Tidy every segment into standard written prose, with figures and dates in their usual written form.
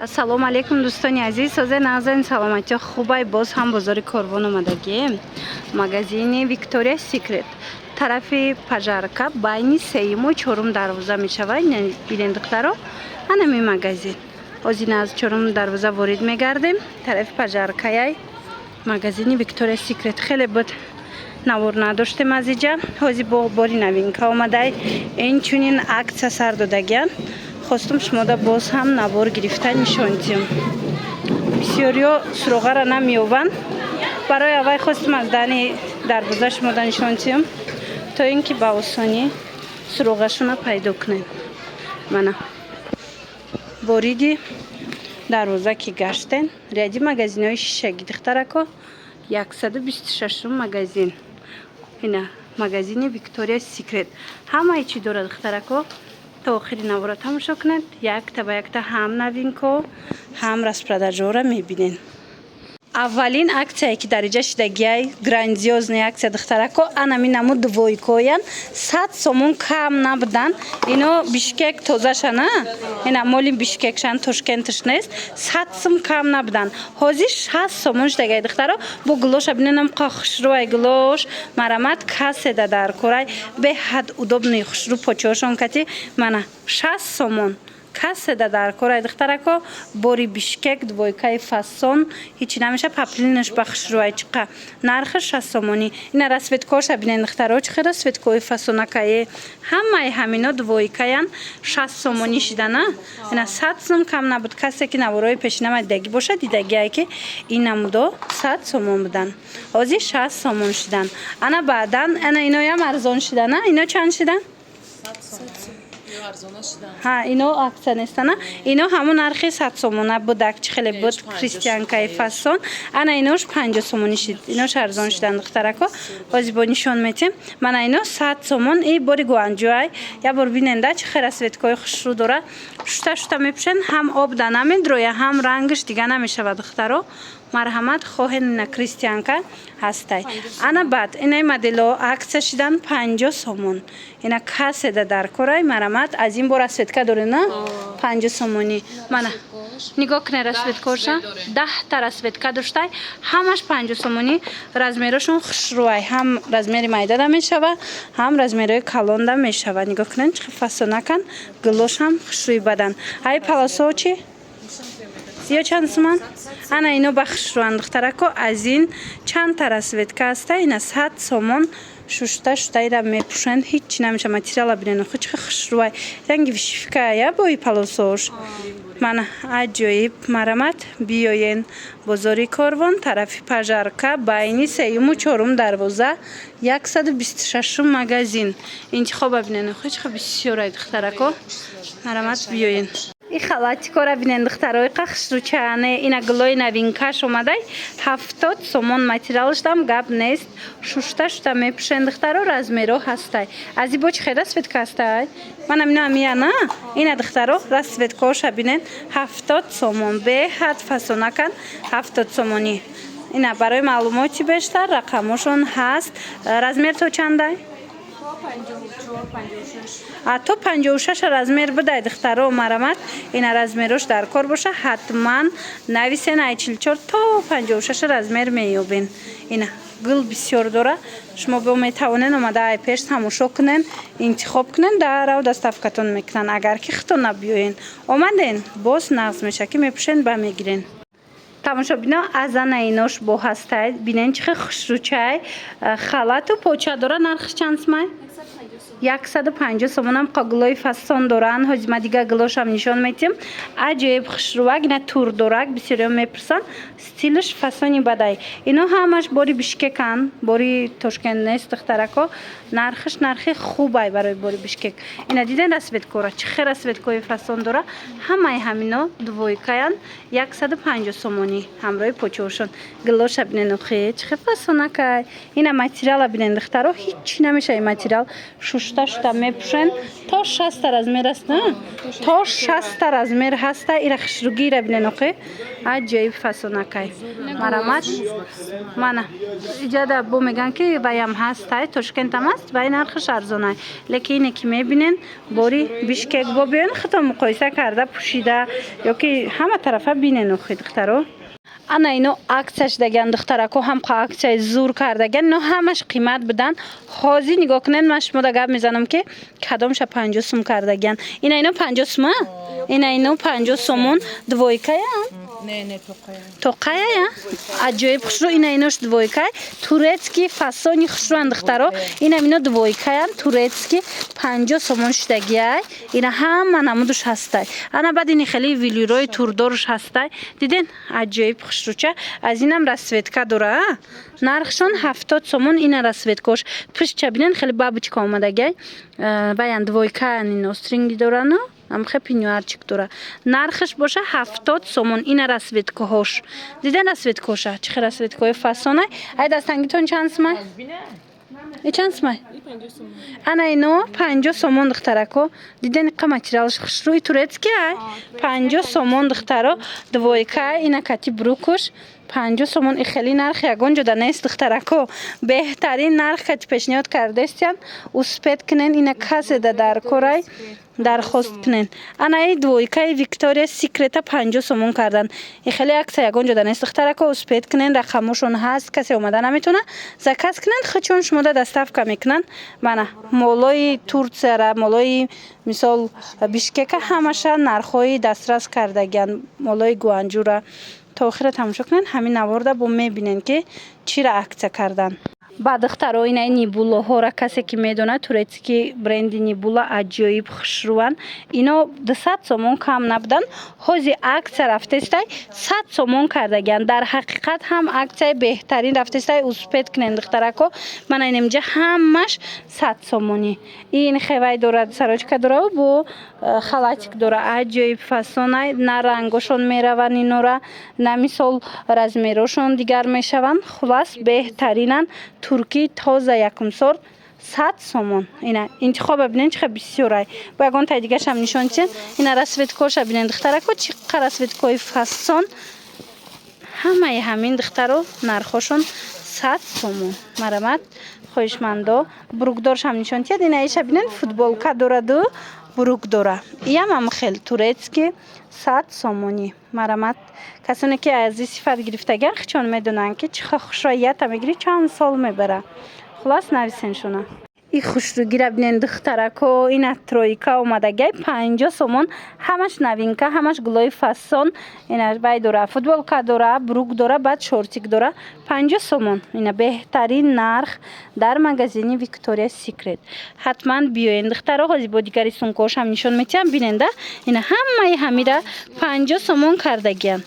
Салом алейкум дӯстони азиз, ҳозир назарин саломати хубай боз ҳам бозори Корвон омадагием. Магазини Victoria's Secret тарафи пажарка байни сеюму чорум дарвоза мешавад. Бинед духтаро, ҳанами магазин. Ҳозир аз чорум дарвоза ворид мегардем. Тарафи пажаркаяй магазини Victoria's Secret хеле буд навор надоштем азиҷа. Ҳозир бо бори новинка омадай. Инчунин акция сар додагиан. خواستم شما دا باز هم نوار گرفتن نشان دیم. بسیاری‌ها سراغه را نمی‌یابند. برای اول خواستم از دانی دروازه شما دا نشان دیم تا اینکه با آسانی سراغشون را پیدا کنیم. من واردی دروازه که گشتن ریادی مگزین‌های شیشگی دخترکو 126 مگزین. اینا مگزینی Victoria's Secret. همه چی داره دخترکو. تا آخری نوارا تماشا کنید. یک تا یک تا هم نوینکو هم распродажора میبینین. اولین акция که дариҷа шидагиай грандиозни акция духтарако анами наму двойкоян 100 сомон кам набудан. Ино Бишкек тозашана, ина моли Бишкекшан Тошкентш нест. 100 сом кам набудан. ҳозир 60 сомон шидагиай духтаро бо гулоша биненам хушрӯай гулош марамат каседа дар корай беҳад удобни хушрӯ почошон кати мана 60 сомон каседа дар корай духтарако бори Бишкек двойкаи фасон ҳичи намеша паплинаш ба хушрӯай чиқа нархи 60 сомонӣ. Ина расветкоша бинен духтаро чихера светкои фасонакае ҳамаи ҳамино двойкаян 60 сомонӣ шидана. Ина 100 сом кам набуд. касе ки наворои пешинама дидаги боша дидагие ки ин намудо 100 сомон будан. ҳозир 60 сомон шидан. Ана баъдан ана иноям арзон шидана. Ино чанд шидан? ها اینو акция нестана. اینو همون нархи 100 сомона будак чи хеле буд христианкаи фасон. ана инош 50 сомони шид. инош арзон шидан духтарако. ҳозир бо нишон метем. мана ино 100 сомон и бори гуанҷоай. я бор биненда чи хеле светкои хушрӯ дора. шута мепӯшен ҳам об да намедроя ҳам рангаш дига намешавад духтаро. марҳамат хоҳен на кристианка ҳастай. ана баъд инаи модело акция шидан 50 сомон. ина каседа дар корай марҳамат аз ин бор расветка дорем на 50 сомонӣ. мана нигоҳ кунед расветкоша 10 та расветка доштай ҳамаш 50 сомонӣ. размерашон хушрӯай ҳам размери майдада мешава ҳам размерои калонда мешава. нигоҳ кунед чӣ фасонакан гулош ҳам хушрӯи бадан. ҳай палосо чи ё чанд сомон? ана ино ба хушрӯанд духтарако аз ин чанд та расветка аста. ина 100 сомон шуштаира мепӯшанд ҳичи намеша материала бинено хуч хушрӯай ранги вишификая бои палосош. мана аҷоиб марҳамат биёен бозори Корвон тарафи пажарка байни сеюму чорум дарвоза 126 магазин. интихоба бинено хуч бисёрай духтарако марҳамат биёен. ин халати кора бинен духтарои хушрӯчаане ина гулои новинкаш омадай 70 сомон материалш дам гап нест. шушта мепӯшен духтаро размеро ҳастай. аз ибо чи хел расветка ҳастай. мана мина мияна ина духтаро расветкоша бинен 70 сомон беҳад фасонакан 70 сомонӣ. ина барои маълумоти бештар рақамошон ҳаст. размер то чандай? то 56 размер будай духтаро марҳамат. ина размерош дар кор боша ҳатман нависен ай 44 то 56 размер меёбен. ина гул бисёр дора. шумо бо метавонен омада ай пеш тамошо кунен интихоб кунен дарав доставкатон мекунан. агар ки худтон набиёен омаден боз нағз меша ки мепӯшен ба мегирен. тамошобино аз ана инош бо ҳастай бинен чихе хушрӯчай халату поча дора. нархи чанд сомай? 150 сомонам қагулои фасон доран. ҳозир ма дига гулошам нишон метем. аҷоиб хушрӯвак ина турдорак бисёриё мепурсан стилиш фасони бадай. ино ҳамаш бори Бишкекан бори Тошкент нест духтарако. нархиш нархи хубай барои бори Бишкек. ина диден расветкора чи хел расветкои фасон дора. ҳамаи ҳамино двойкаян 150 сомонӣ ҳамроҳи почошон. гулоша бинен охи чи хел фасонакай. ина материала бинен духтаро ҳичи намеша ин материал шушта мепушен то 60 размер аст на то 60 размер ҳаста. ира хушругиро бинен оқи аҷоиб фасонакай марамат мана иҷада бо меган ки ваям ҳастай Тошкентам аст вай нархаш арзонай лекин ине ки мебинен бори Бишкек бо биён хато муқоиса карда пушида ёки ҳама тарафа бинен охи духтаро ана ино аксияш даган духтарако ҳам аксияи зур кардаган ино ҳамаш қимат бидан ҳозир нигоҳ кунен ман шумода гап мезанам ки кадомша 50 сум кардаган ина ино 50 сума ина ино 50 сомон двойкая не тоқая я аҷоиб хушрӯ ина инош двойкай турецки фасони хушрӯан духтаро ина ино двойкая турецки 50 сомон шудагиай ина ҳама намудуш ҳастай ана баъд ини хели вилирои турдоруш ҳастай диден аҷоиб хушрӯча аз инам расветка дора нархшон 70 сомон ина расветкош пишча бинен хели бабочка омадагай баян двойкая ино стринги дорано амхе пинюарчик дора нархш боша 70 сомон ина расветкоҳош диден расветкоша чихе расветкои фасонай ай дастангитон чанд сумай чанд сумай ана ино 50 сомон духтарако диден қа материалш хушрӯи турецки ай 50 сомон духтаро двойка ина кати брукуш 50 сомон и хели нарх ягон ҷода нест духтарако беҳтарин нарх кати пешниҳод кардестиян успед кунен ина каседа дар корай дархост кунен ана и двойкаи Виктория Секрета 50 сомон кардан и хели акса ягон ҷода нест духтарако успед кунен рақамошон ҳаст касе омада наметона заказ кунен хачон шумода доставка мекунан мана молои Турцияра молои мисол Бишкека ҳамаша нархҳои дастрас кардагиан молои Гуанҷура تا آخر تماشا کنن همین نوارده با میبینن که چی را عکس کردن با دخترها این نیبولا ها را کسی که میدونه تورецki برند نیبولا عجایب خوشروان اینا 200 سومون کم نبودن حوزی عکس رفته است 100 سومون کردگن در حقیقت هم عکس بهترین رفته است اوسپت کنن دخترکو من اینجا همش 100 سومونی این خوای دارد سراچکا داره بو خالاتیک داره عجایب فسونای نه رنگشون میروان اینا را نه مثال رزمیروشون دیگر میشوند خلاص بهترینن ترکی تازه یکم سال 100 سومون اینا انتخاب ببینن چه بسیارای با یگان تا دیگه هم نشون چن اینا رسوتکوش ببینن دخترکو چه رسوتکوی فسون همه همین دخترو نرخشون 100 سومون مرامت خوشمندو بروکدارش هم نشون چن اینا ایش ببینن فوتبولکا داره دو بروک داره هم خیلی تورецki 100 سومونی مرامت کسانی که از این صفت گرفتگن چون میدونن که چه خوشایت میگیری چند سال میبره خلاص نویسین شونا این خوشروگی را بینن دخترکو این ترویکا اومدگی 50 سومون همش نوینکا همش گلوی فسون اینا بای داره فوتبولکا داره بروک داره بعد شورتیک داره 50 سومون اینا بهترین نرخ در مغازین ویکتوریا سیکرت حتما بیاین دخترها هازی با دیگری سونکوش هم نشون میتیم بیننده اینا همه را 50 سومون کردگیان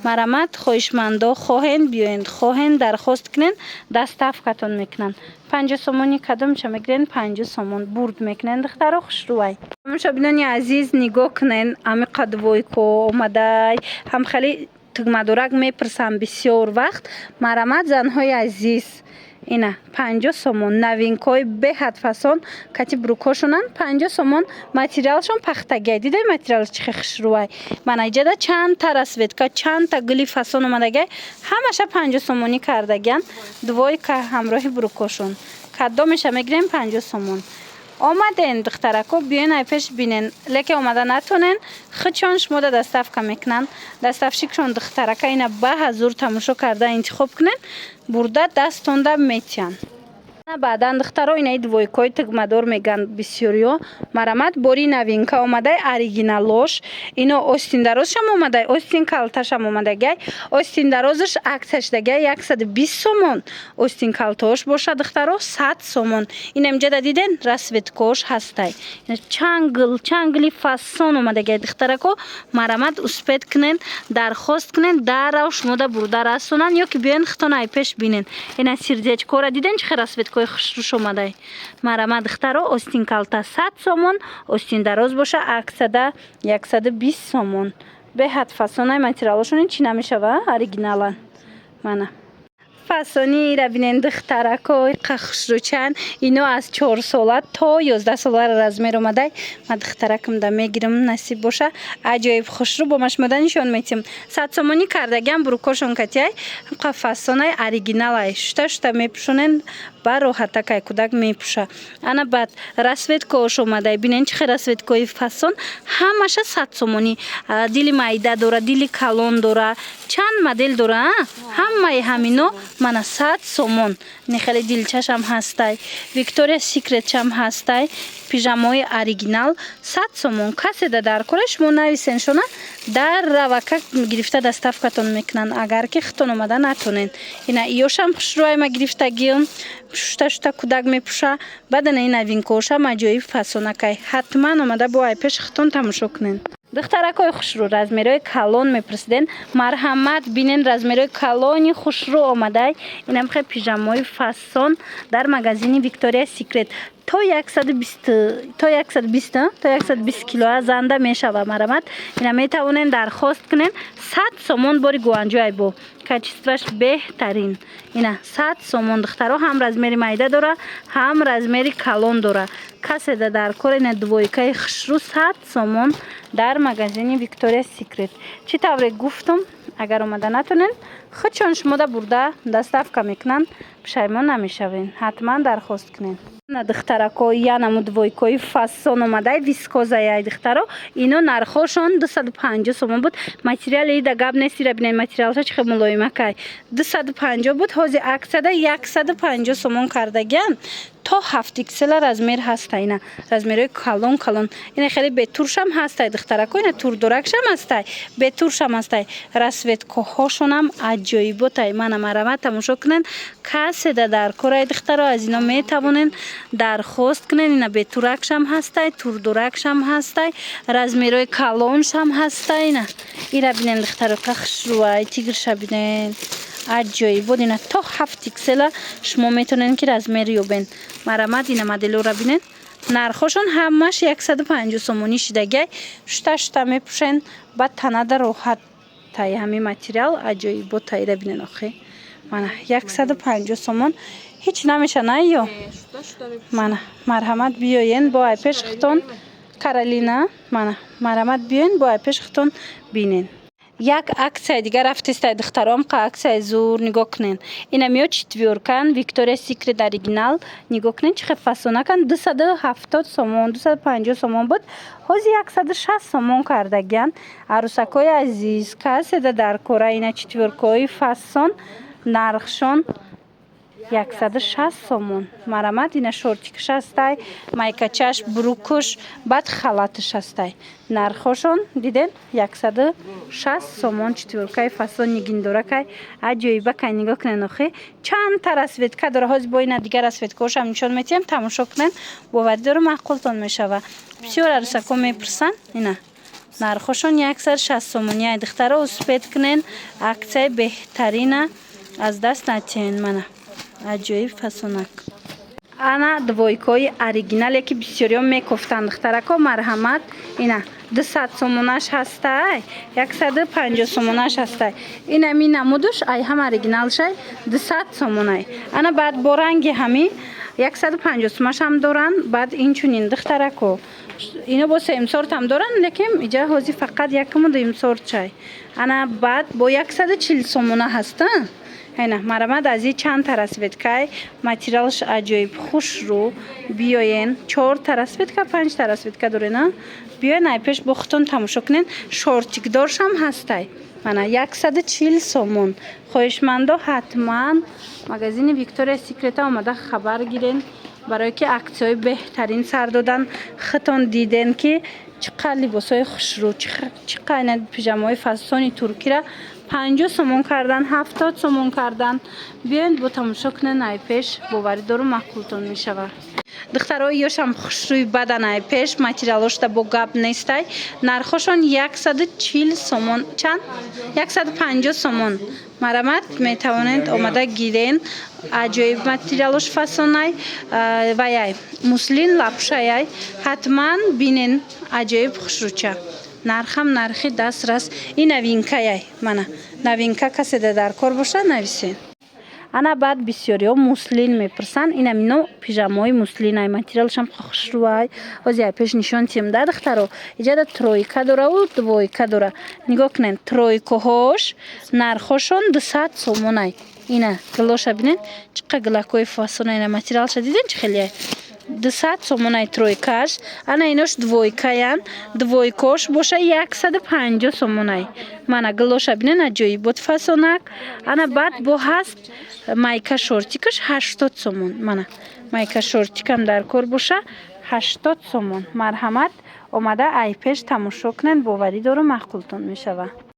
مرامت خوشمندو خواهند بیایند خواهند درخواست کنن دستافکتون میکنن 50 سومونی کدام چه میگن 50 سومون برد میکنن دخترها خوش روی مشابهانی عزیز نگاه کنن امی قدوی کو اومده هم خیلی تگمدورک میپرسم بسیار وقت مرامت زنهای عزیز اینا 50 سومون نوینکای به حد فسون کتی بروکاشونن 50 سومون ماتریالشون پختگی دیده ماتریال چه خوشروای من ایجاده چند تا رسوتکا چند تا گلی فسون اومدگی همشه 50 سومونی کردگن دوای که همراه بروکاشون کدامش میگیریم 50 سومون آمدن دخترکو بیاین ای پیش بینن لکه اومده نتونن خودشون شما دستافکا میکنن دستافشیکشون دخترکا اینا به حضور تماشا کرده انتخاب کنن برده دستونده میتین بعدا دخترها اینای دویکای تگمدار میگن بسیاریو مرامت باری نوینکا اومده اوریجینالش اینا آستین درازش هم اومده آستین کالتاش هم اومده آستین درازش عکسش دیگه 120 سومون آستین کالتاش باشه دخترها 100 سومون این امجا دیدن رسوتکوش هسته چنگلی فاسون اومده دخترکو مرامت اسپید کنن درخواست کنن در شما دا برده رسونن یا که بیان ختان ای پیش بینن اینا سیرزچکو را دیدن چه رسوت کوی خوش اومده مرامت دخترها آستین کالتا 100 سومون آستین دراز باشه عکسده 120 سومون به حد فسونای ماتریالشون چی نمیشه و اوریجینالن منه фасони ра бинен духтаракои қахшручан ино аз 4 сола то 11 сола размер омадай. ма духтаракам да мегирам насиб боша. аҷоиб хушру бо машмода нишон метим. 100 сомони кардаган бурукошон катяй қа фасонай оригиналай шта мепушонен ба роҳатакай кудак мепуша. ана баъд расветкош омадай бинен чихе расветкои фасон ҳамаша 100 сомони. дили майда дора, дили калон дора, чанд модел дора. ҳамаи ҳамино мана 100 сомон. не хеле дилчашам ҳастай. Victoria's Secret чам ҳастай. пижамои оригинал 100 сомон. касе да дар кора шумо нависен шона дар равака гирифта доставкатон мекунанд агар ки хитон омада натонен. ина иёшам хушрӯай ма гирифтагиён шта кудак мепуша. баъдана ин новинкошам аҷоиб фасонакай ҳатман омада бо ай пеш хитон тамошо кунен. духтаракои хушрӯ размерои калон мепурсиден. марҳамат бинен размерои калони хушрӯ омадай. инам хе пижамои фасон дар магазини Victoria's Secret то 120 кило занда мешава. марҳамат ина метавонен дархост кунен. 100 сомон бори гуанҷоай бо качестваш беҳтарин. ина 100 сомон. духтаро ҳам размери майда дора ҳам размери калон дора. касе да дар кор ина двойкаи хушрӯ 100 сомон дар магазини Victoria's Secret. чӣ тавре гуфтум агар омада натонен худшон шумода бурда доставка мекунанд. пушаймон намешавен. ҳатман дархост кунен. на духтаракои янаму двойкои фасон омадай вискозаяй духтаро ино нархошон 250 сомон буд. материали ида гап нест. ира бинен материалша чихе мулоимакай 250 буд. ҳозир аксияда 150 сомон кардагиан. то 7 иксела размер ҳаста. ина размерои калон. ина хеле бетуршам ҳастай духтарако. ина турдуракшам ҳастай бетуршам ҳастай. расветкоҳошонам аҷоиботай. мана марҳамат тамошо кунен. касе да дар кораи духтаро аз ино метавонен дархост кунен. ина бетуракшам ҳастай турдуракшам ҳастай размерои калоншам ҳастай. ира бинен духтаро қахшрӯай тигрша бинен аҷоибот. ина то 7 иксела шумо метавонен ки размер ёбен. марҳамат ина моделора бинен нархошон ҳамаш 150 сомони шидагай шта мепушен ба танада роҳаттай ҳамин материал аҷоиботай. ира бинен охе мана 150 сомон ҳеҷ намешана ё. мана марҳамат биёен бо ай пеш хитон Каролина. мана марҳамат биёен бо ай пеш хитон бинен. як аксияи дигар рафтестай духтаром қа аксияи зур нигоҳ кунен. ина миёд четвёркан Victoria's Secret оригинал. нигоҳ кунен чихе фасонакан 270 сомон 250 сомон буд. ҳозир 160 сомон кардагиан. арӯсакои азиз касе да дар кора ина четвёркаои фасон нархшон 160 сомон. марҳамат ина шортикаш ҳастай майкачаш бурукуш баъд халаташ ҳастай. нархошон диден 160 сомон четвёркаи фасон нигиндоракай аҷоибакай. нигоҳ кунен охе чанд та расветка дора. ҳозир бо ина дигар расветкаошам нишон метиҳам тамошо кунен. боварӣ дорум маъқултон мешава. бисёр арӯсако мепурсан. ина нархошон 160 сомони. ай духтаро успед кунен аксияи беҳтарина аз даст натиҳен. мана аҷоиб фасонак. ана двойкои оригинале ки бисёриё мекофтанд духтарако. марҳамат ина 200 сомонаш ҳастай 150 сомонаш ҳастай. ина ми намудуш ай ҳам оригиналшай 200 сомонай. ана баъд бо ранги ҳами 150 сомонаш ҳам доранд. баъд инчунин духтарако ино бо семсорт ҳам доранд лекин иҷа ҳозир фақат якму дуюмсорт чай. ана баъд бо 140 сомона ҳаста. ҳайна марҳамат аз ин чанд та расветкай материалш аҷоиб хушрӯ биёен 4 та расветка 5 та расветка дорена. биёен ай пеш бо хутон тамошо кунен. шортикдоршам ҳастай. мана 140 сомон. хоҳишмандо ҳатман магазини Victoria's Secret омада хабар гирен барое ки аксияҳои беҳтарин сар додан. хитон диден ки чӣ қадр либосҳои хушрӯ чӣ қадр пижамаҳои фасони туркира 50 сомон кардан 70 сомон кардан. биёед бо тамошо кунен ай пеш боварӣ дорум маъқултон мешава. духтарои ёшам хушрӯи бадан ай пеш материалошда бо гап нестай. нархошон 140 сомон чанд 150 сомон. марҳамат метавонед омада гирен. аҷоиб материалош фасонай ваяй муслин лапшаяй ҳатман бинен аҷоиб хушрӯча. нархам нархи дастрас. ин новинкаяй. мана новинка касе дар кор боша нависен. ана баъд бисёриҳо муслин мепурсанд. инам ино пижамаҳои муслинай, материалшам хушрӯай. ҳозир пеш нишон тиҳам да духтаро. иҷада тройка дораву двойка дора. нигоҳ кунед, тройкаҳош нархошон 200 сомонай. ина гилоша бинед чӣ қадar гилакҳои фасонай, ина материалша диден чӣ хеле 200 сомонай тройкаш. ана инош двойкаян, двойкош боша 150 сомонай. мана гилоша бинед аҷоибот фасонак. ана баъд бо ҳаст майка шортикаш 80 сомон. мана майка шортикам дар кор боша 80 сомон. марҳамат омада айпеш тамошо кунед, боварӣ дорум мақултон мешава.